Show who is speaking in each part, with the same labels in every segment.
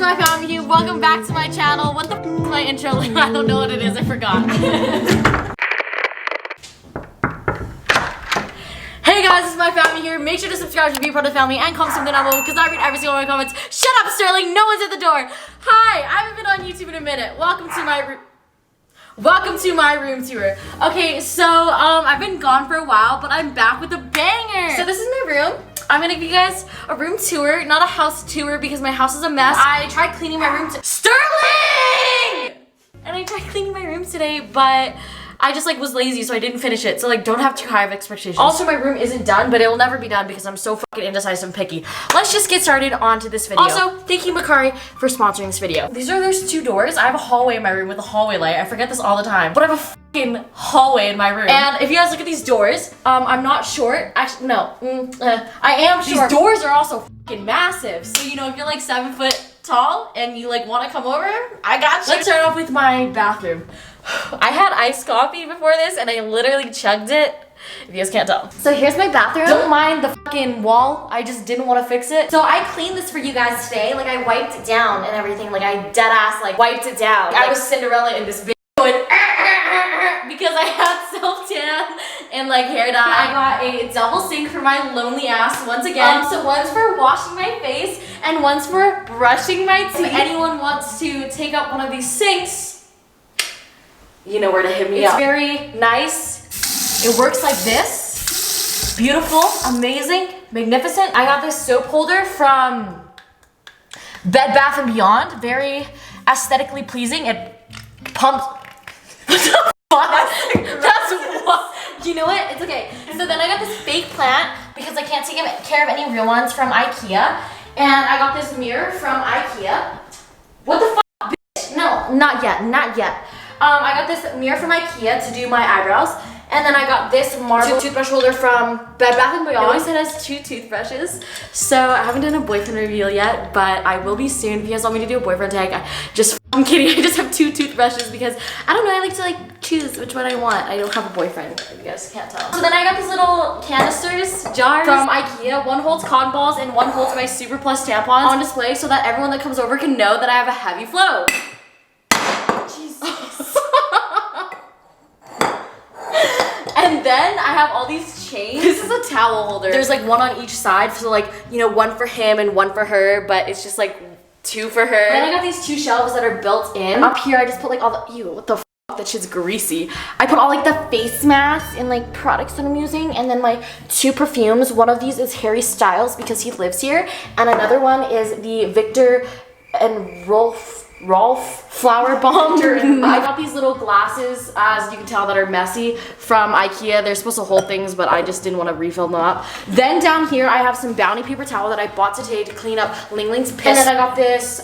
Speaker 1: my family. Welcome back to my channel. What the f is my intro? I don't know what it is. I forgot. Hey guys, this is my family here. Make sure to subscribe to be part of the family and comment something down below because I read every single one of my comments. Shut up, Sterling. No one's at the door. Hi, I haven't been on YouTube in a minute. Welcome to my room tour. Okay, so I've been gone for a while, but I'm back with a banger. So this is my room. I'm gonna give you guys a room tour, not a house tour because my house is a mess. I tried cleaning my room Sterling! And I tried cleaning my room today, but I just was lazy, so I didn't finish it. So don't have too high of expectations. Also, my room isn't done, but it will never be done because I'm so fucking indecisive and picky. Let's just get started onto this video. Also, thank you Macari for sponsoring this video. There's two doors. I have a hallway in my room with a hallway light. I forget this all the time, but I have a fucking hallway in my room. And if you guys look at these doors, I'm not short. Actually, no, I am short. These doors are also fucking massive. So if you're like 7 foot tall and you want to come over, I got you. Let's start off with my bathroom. I had iced coffee before this and I literally chugged it, if you guys can't tell. So here's my bathroom. Don't mind the fucking wall, I just didn't want to fix it. So I cleaned this for you guys today. I wiped it down and everything. I dead ass wiped it down. I was Cinderella in this video going because I had self-tan and hair dye. I got a double sink for my lonely ass once again. So one's for washing my face and one's for brushing my teeth. If anyone wants to take up one of these sinks, you know where to hit me up. It's very nice. It works like this. Beautiful, amazing, magnificent. I got this soap holder from Bed Bath & Beyond. Very aesthetically pleasing. It pumps. That's what. You know what? It's okay. So then I got this fake plant because I can't take care of any real ones from IKEA. And I got this mirror from IKEA. What the fuck, bitch? No, not yet, not yet. I got this mirror from IKEA to do my eyebrows. And then I got this marble toothbrush holder from Bed Bath & Beyond. It always said it has 2 toothbrushes. So I haven't done a boyfriend reveal yet, but I will be soon. If you guys want me to do a boyfriend tag, I'm kidding. I just have 2 toothbrushes because, I don't know, I like to choose which one I want. I don't have a boyfriend, if you guys can't tell. So then I got these little canisters, jars from IKEA. One holds cotton balls and one holds my Super Plus tampons on display so that everyone that comes over can know that I have a heavy flow. And then I have all these chains. This is a towel holder. There's one on each side, so one for him and one for her, but it's just 2 for her. Then I got these 2 shelves that are built in. Up here I just put all the, ew, what the f, that shit's greasy. I put all the face masks and products that I'm using, and then my 2 perfumes. One of these is Harry Styles because he lives here, and another one is the Victor and Rolf Flower Bomb. I got these little glasses, as you can tell, that are messy from IKEA. They're supposed to hold things, but I just didn't want to refill them up. Then down here, I have some Bounty paper towel that I bought today to clean up Ling Ling's piss. And then I got this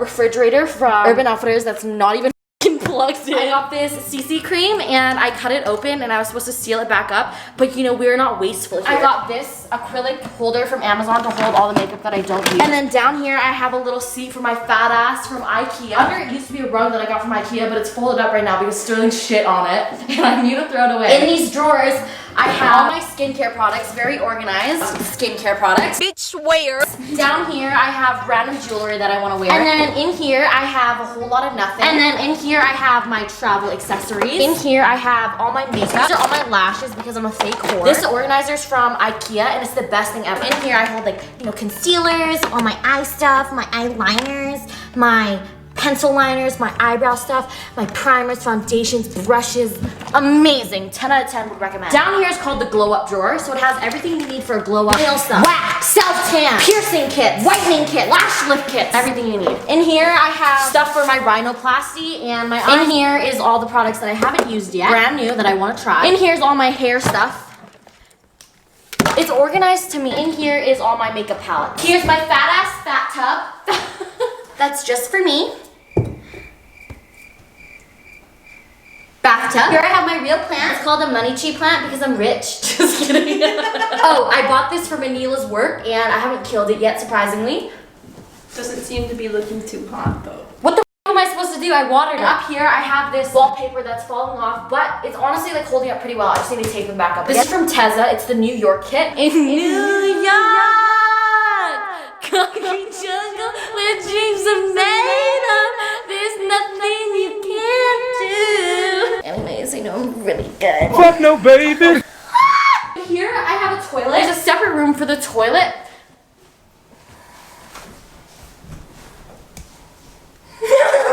Speaker 1: refrigerator from Urban Outfitters that's not even plugged in. I got this CC cream and I cut it open and I was supposed to seal it back up, but we're not wasteful here. I got this acrylic holder from Amazon to hold all the makeup that I don't use. And then down here I have a little seat for my fat ass from IKEA. Under it used to be a rug that I got from IKEA, but it's folded up right now because Sterling shit on it and I need to throw it away. In these drawers I have all my skincare products, very organized skincare products. Bitch wear. Down here I have random jewelry that I want to wear. And then in here I have a whole lot of nothing. And then in here I have my travel accessories. In here I have all my makeup. These are all my lashes because I'm a fake whore. This organizer's from IKEA and it's the best thing ever. In here I hold concealers, all my eye stuff, my eyeliners, my pencil liners, my eyebrow stuff, my primers, foundations, brushes. Amazing. 10 out of 10 would recommend. Down here is called the glow up drawer. So it has everything you need for a glow up. Nail stuff, wax, self-tan, piercing kits, whitening kit, lash lift kits, everything you need. In here I have stuff for my rhinoplasty and my eyes. In here is all the products that I haven't used yet, brand new, that I want to try. In here is all my hair stuff. It's organized to me. In here is all my makeup palettes. Here's my fat ass fat tub. That's just for me. Bathtub. Here I have my real plant. It's called a money tree plant because I'm rich. Just kidding. Oh, I bought this for Manila's work and I haven't killed it yet, surprisingly.
Speaker 2: Doesn't seem to be looking too hot though.
Speaker 1: What the f am I supposed to do? I watered it. Up here I have this wallpaper that's falling off, but it's honestly holding up pretty well. I just need to tape it back up. This is from Tezza. It's the New York kit. In New York! Concrete jungle where dreams are made. good.
Speaker 3: Fuck no, baby.
Speaker 1: Here I have a toilet. There's a separate room for the toilet.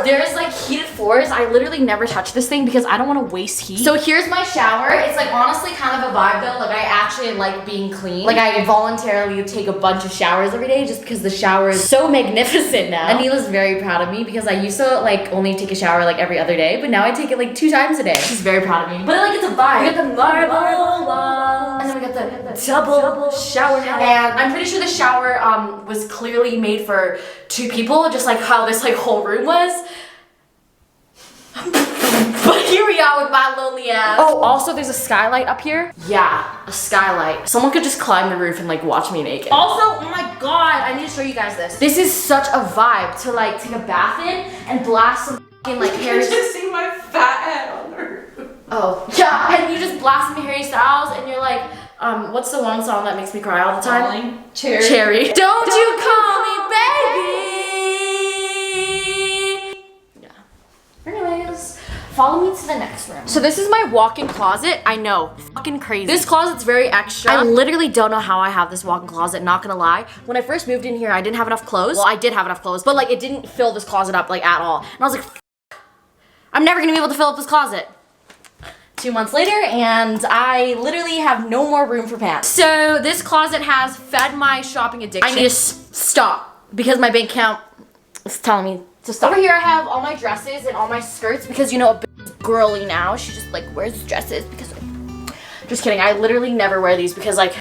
Speaker 1: There's like heated floors. I literally never touch this thing because I don't want to waste heat. So here's my shower. It's like honestly kind of a vibe though. Like I actually like being clean. Like I voluntarily take a bunch of showers every day just because the shower is so magnificent now. Anila's very proud of me because I used to like only take a shower like every other day, but now I take it like 2 times a day. She's very proud of me. But like it's a vibe. We got the marble walls, and then we got the double shower head. And I'm pretty sure the shower was clearly made for 2 people, just like how this like whole room was. But here we are with my lonely ass. Oh, also there's a skylight up here. Yeah, a skylight. Someone could just climb the roof and like watch me naked. Also, oh my god, I need to show you guys this. This is such a vibe to like take a bath in and blast some fucking like Harry.
Speaker 2: You just see my fat head on the roof.
Speaker 1: Oh, yeah, and you just blast some Harry Styles and you're like, what's the one song that makes me cry all the time?
Speaker 2: Cherry.
Speaker 1: Cherry. Don't you call me baby. Anyways, follow me to the next room. So this is my walk-in closet. I know, fucking crazy. This closet's very extra. I literally don't know how I have this walk-in closet, not gonna lie. When I first moved in here, I didn't have enough clothes. Well, I did have enough clothes, but like it didn't fill this closet up like at all. And I was like, I'm never gonna be able to fill up this closet. 2 months later, and I literally have no more room for pants. So this closet has fed my shopping addiction. I need to stop because my bank account is telling me to stop. Over here I have all my dresses and all my skirts because you know a bitch is girly now. She just like wears dresses because just kidding. I literally never wear these because like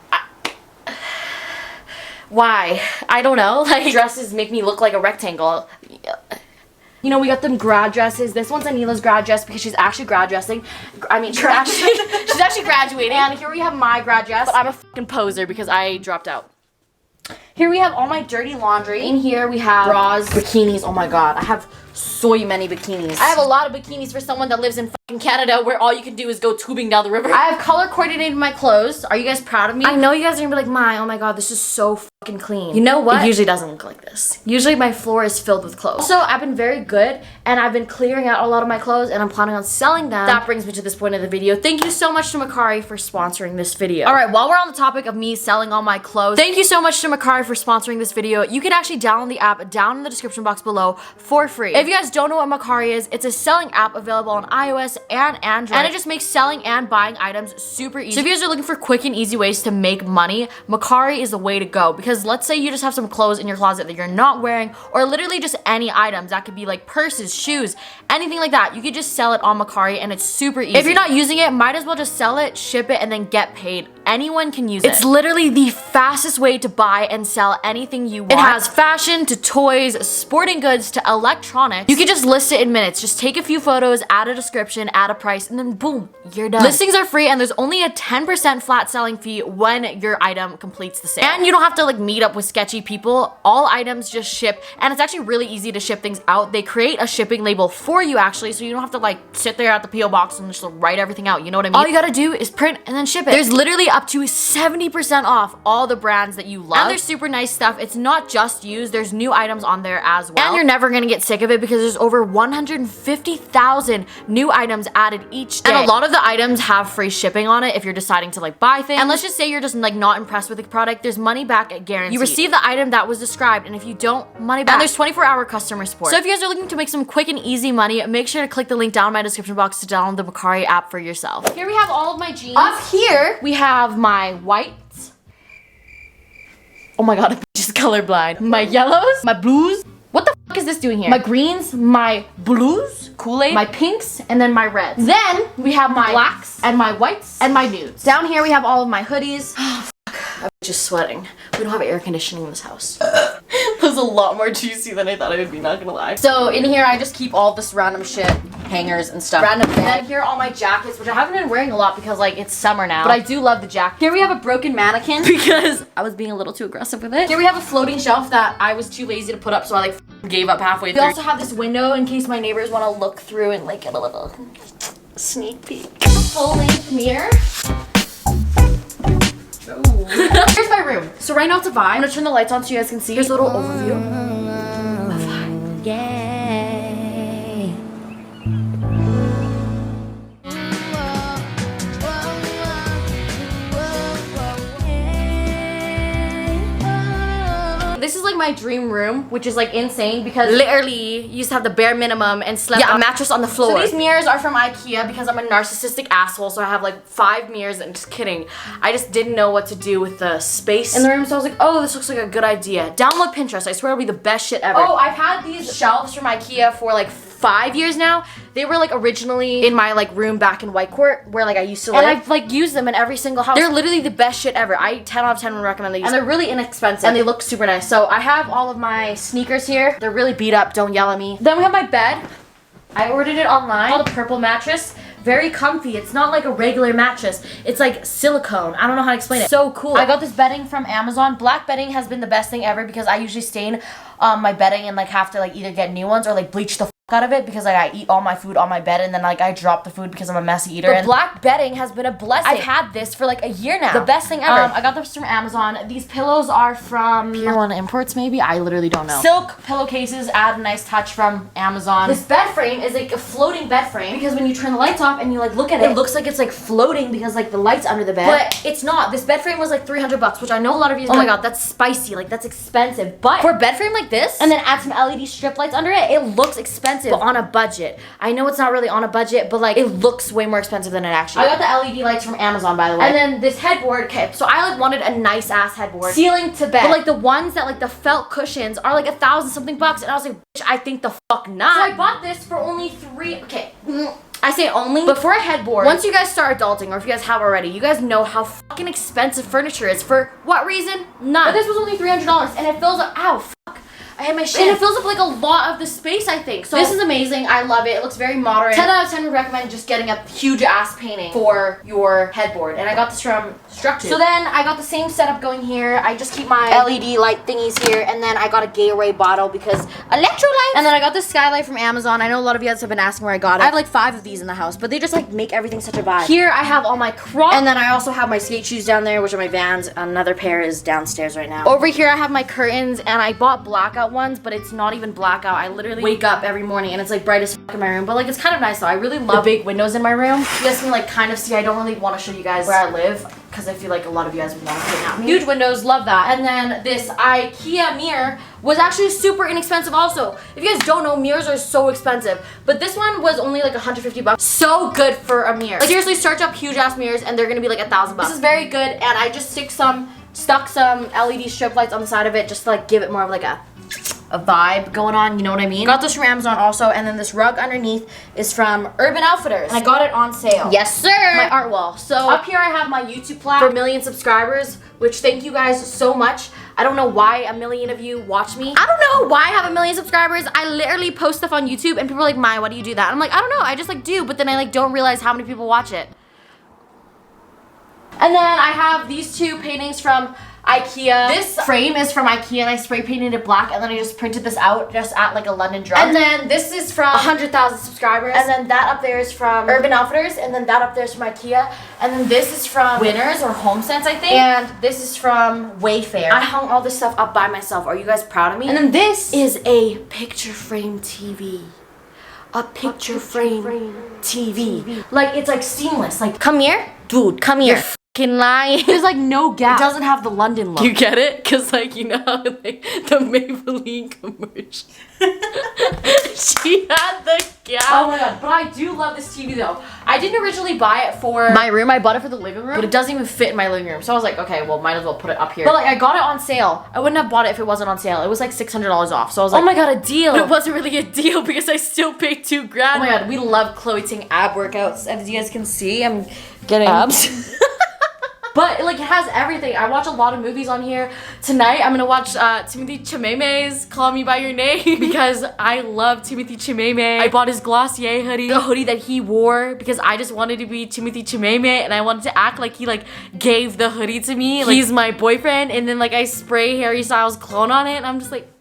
Speaker 1: why? I don't know. Like dresses make me look like a rectangle. You know, we got them grad dresses. This one's Anila's grad dress because she's actually grad dressing. I mean, she's actually graduating. And here we have my grad dress. But I'm a fucking poser because I dropped out. Here we have all my dirty laundry. In here we have bras, bikinis. Oh my god, I have so many bikinis. I have a lot of bikinis for someone that lives in fucking Canada where all you can do is go tubing down the river. I have color coordinated my clothes. Are you guys proud of me? I know you guys are gonna be like, oh my god, this is so fucking clean. You know what? It usually doesn't look like this. Usually my floor is filled with clothes. Also, I've been very good and I've been clearing out a lot of my clothes and I'm planning on selling them. That brings me to this point of the video. Thank you so much to Macari for sponsoring this video. All right, while we're on the topic of me selling all my clothes, thank you so much to Macari for sponsoring this video. You can actually download the app down in the description box below for free. If you guys don't know what Macari is, it's a selling app available on iOS and Android, and it just makes selling and buying items super easy. So if you guys are looking for quick and easy ways to make money, Macari is the way to go, because let's say you just have some clothes in your closet that you're not wearing, or literally just any items. That could be like purses, shoes, anything like that. You could just sell it on Macari and it's super easy. If you're not using it, might as well just sell it, ship it, and then get paid. Anyone can use it. It's literally the fastest way to buy and sell anything you want. It has fashion to toys, sporting goods to electronics. You can just list it in minutes. Just take a few photos, add a description, add a price, and then boom, you're done. Listings are free and there's only a 10% flat selling fee when your item completes the sale. And you don't have to like meet up with sketchy people. All items just ship, and it's actually really easy to ship things out. They create a shipping label for you actually, so you don't have to like sit there at the PO box and just write everything out. You know what I mean? All you gotta do is print and then ship it. There's literally up to 70% off all the brands that you love. And there's super nice stuff. It's not just used. There's new items on there as well. And you're never gonna get sick of it because there's over 150,000 new items added each day. And a lot of the items have free shipping on it if you're deciding to like buy things. And let's just say you're just like not impressed with the product, there's money back guaranteed. You receive the item that was described, and if you don't, money back. And there's 24-hour customer support. So if you guys are looking to make some quick and easy money, make sure to click the link down in my description box to download the Macari app for yourself. Here we have all of my jeans. Up here, we have my whites. Oh my god, I'm just colorblind. My yellows, my blues. What the fuck is this doing here? My greens, my blues, Kool-Aid, my pinks, and then my reds. Then we have my blacks and my whites and my nudes. Down here we have all of my hoodies. Oh, fuck. I'm just sweating. We don't have air conditioning in this house. It was a lot more juicy than I thought it would be, not gonna lie. So in here I just keep all this random shit, hangers and stuff. Random thing. And then here are all my jackets, which I haven't been wearing a lot because like it's summer now. But I do love the jacket. Here we have a broken mannequin because I was being a little too aggressive with it. Here we have a floating shelf that I was too lazy to put up, so I like gave up halfway through. We also have this window in case my neighbors want to look through and like get a little sneak peek. Full-length mirror. Here's my room. So right now it's a vibe. I'm gonna turn the lights on so you guys can see. Here's a little overview. A vibe. Yeah. this is like my dream room, which is like insane because literally you used to have the bare minimum and slept on a mattress on the floor. So these mirrors are from IKEA because I'm a narcissistic asshole, so I have like 5 mirrors, and just kidding. I just didn't know what to do with the space in the room, so I was like, oh, this looks like a good idea. Download Pinterest, I swear it'll be the best shit ever. Oh, I've had these shelves from IKEA for like 5 years now. They were like originally in my like room back in Whitecourt where like I used to live. And I've like used them in every single house. They're literally the best shit ever. I 10 out of 10 would recommend these. And they're really inexpensive. And they look super nice. So I have all of my sneakers here. They're really beat up, don't yell at me. Then we have my bed. I ordered it online. It's called a purple mattress. Very comfy. It's not like a regular mattress. It's like silicone. I don't know how to explain it. So cool. I got this bedding from Amazon. Black bedding has been the best thing ever because I usually stain my bedding and like have to like either get new ones or like bleach the out of it because like I eat all my food on my bed and then like I drop the food because I'm a messy eater. The black bedding has been a blessing. I've had this for like a year now. The best thing ever. I got this from Amazon. These pillows are from Pier 1 Imports maybe? I literally don't know. Silk pillowcases add a nice touch from Amazon. This bed frame is like a floating bed frame because when you turn the lights off and you like look at it, it looks like it's like floating because like the light's under the bed. But it's not. This bed frame was like $300, which I know a lot of you. Oh my god, that's spicy. Like that's expensive. But for a bed frame like this and then add some LED strip lights under it, it looks expensive but on a budget. I know it's not really on a budget, but like it looks way more expensive than it actually is. I got the LED lights from Amazon, by the way. And then this headboard, okay, so I like wanted a nice ass headboard. Ceiling to bed. But like the ones that like the felt cushions are like $1,000 something bucks, and I was like, bitch, I think the fuck not. So I bought this for only I say only, but for a headboard, once you guys start adulting, or if you guys have already, you guys know how fucking expensive furniture is. For what reason? None. But this was only $300, and it fills up, ow, fuck. I had my shit. And it fills up like a lot of the space, I think. So this is amazing. I love it. It looks very modern. 10 out of 10 would recommend just getting a huge ass painting for your headboard. And I got this from Structured. So then I got the same setup going here. I just keep my LED light thingies here. And then I got a Gatorade bottle because electrolytes. And then I got this skylight from Amazon. I know a lot of you guys have been asking where I got it. I have like 5 of these in the house, but they just like make everything such a vibe. Here I have all my Crocs. And then I also have my skate shoes down there, which are my Vans. Another pair is downstairs right now. Over here I have my curtains, and I bought blackout ones, but it's not even blackout. I literally wake up every morning and it's like bright as fuck in my room, but like it's kind of nice though. I really love the big windows in my room. You guys can like kind of see. I don't really want to show you guys where I live because I feel like a lot of you guys would want to kidnap me. Huge windows, love that. And then this IKEA mirror was actually super inexpensive also. If you guys don't know, mirrors are so expensive, but this one was only like $150. So good for a mirror. Like seriously, search up huge ass mirrors and they're gonna be like $1,000. This is very good, and I just stuck some LED strip lights on the side of it just to like give it more of like a vibe going on, you know what I mean? Got this from Amazon also, and then this rug underneath is from Urban Outfitters, and I got it on sale. Yes, sir! My art wall. So up here I have my YouTube plaque for 1 million subscribers, which thank you guys so much. I don't know why 1 million of you watch me. I don't know why I have 1 million subscribers. I literally post stuff on YouTube, and people are like, Mai, why do you do that? And I'm like, I don't know, I just like do, but then I like don't realize how many people watch it. And then I have these 2 paintings from IKEA. This frame is from IKEA, and I spray painted it black, and then I just printed this out just at like a London drum. And then this is from 100,000 subscribers, and then that up there is from Urban Outfitters, and then that up there is from IKEA, and then this is from Winners or HomeSense, I think, and this is from Wayfair. I hung all this stuff up by myself. Are you guys proud of me? And then this is a picture frame TV. A picture frame TV. Like it's like seamless. Like come here, dude. Come here. Fucking lying. There's like no gap. It doesn't have the London look. You get it? Cause like you know how like the Maybelline commercial. She had the gap. Oh my god! But I do love this TV though. I didn't originally buy it for my room. I bought it for the living room, but it doesn't even fit in my living room. So I was like, okay, well, might as well put it up here. But like, I got it on sale. I wouldn't have bought it if it wasn't on sale. It was like $600 off. So I was like, oh my god, a deal. But it wasn't really a deal because I still paid $2 grand. Oh my god, we love Chloe Ting ab workouts, and as you guys can see, I'm getting abs. But like it has everything. I watch a lot of movies on here. Tonight I'm gonna watch Timothée Chalamet's Call Me By Your Name because I love Timothée Chalamet. I bought his Glossier hoodie, the hoodie that he wore, because I just wanted to be Timothée Chalamet and I wanted to act like he like gave the hoodie to me. Like, he's my boyfriend, and then like I spray Harry Styles cologne on it and I'm just like.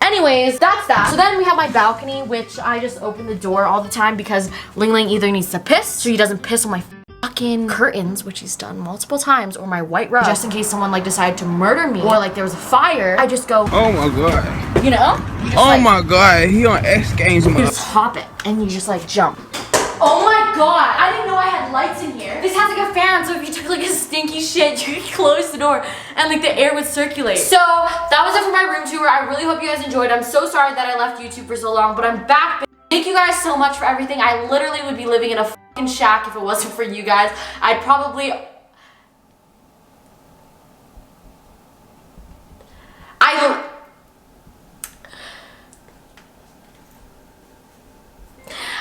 Speaker 1: Anyways, that's that. So then we have my balcony, which I just open the door all the time because Ling Ling either needs to piss so he doesn't piss on my fucking curtains, which he's done multiple times, or my white rug, just in case someone like decided to murder me or like there was a fire. I just go,
Speaker 3: oh my god,
Speaker 1: you know, you just,
Speaker 3: oh like, my god, he on X Games.
Speaker 1: You just hop it and you just like jump. Oh my god, I didn't know I had lights in here. This has like a fan, so if you took like a stinky shit, you could close the door and like the air would circulate. So that was it for my room tour. I really hope you guys enjoyed. I'm so sorry that I left YouTube for so long, but I'm back. Thank you guys so much for everything. I literally would be living in a fucking shack if it wasn't for you guys. I'd probably...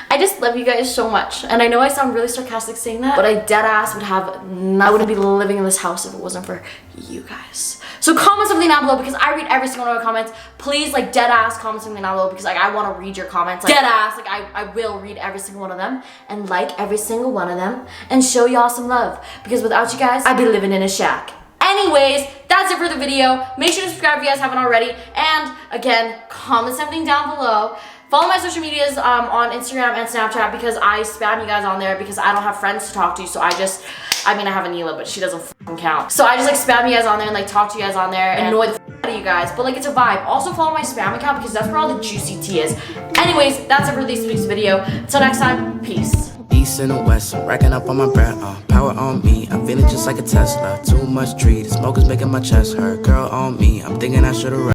Speaker 1: I just love you guys so much, and I know I sound really sarcastic saying that, but I dead ass would have I wouldn't be living in this house if it wasn't for you guys. So comment something down below because I read every single one of the comments. Please, like, dead ass comment something down below because like I want to read your comments. Like, dead ass, like I will read every single one of them and like every single one of them and show y'all some love because without you guys, I'd be living in a shack. Anyways, that's it for the video. Make sure to subscribe if you guys haven't already, and again, comment something down below. Follow my social medias on Instagram and Snapchat because I spam you guys on there because I don't have friends to talk to, so I mean I have Anila, but she doesn't fucking count. So I just like spam you guys on there and like talk to you guys on there and annoy the out of you guys, but like it's a vibe. Also follow my spam account because that's where all the juicy tea is. Anyways, that's it for this week's video. Until next time, peace.
Speaker 3: East and the west, I'm racking up on my bread, power on me, I'm feeling just like a Tesla. Too much tree, the smoke is making my chest hurt. Girl on me, I'm thinking I should've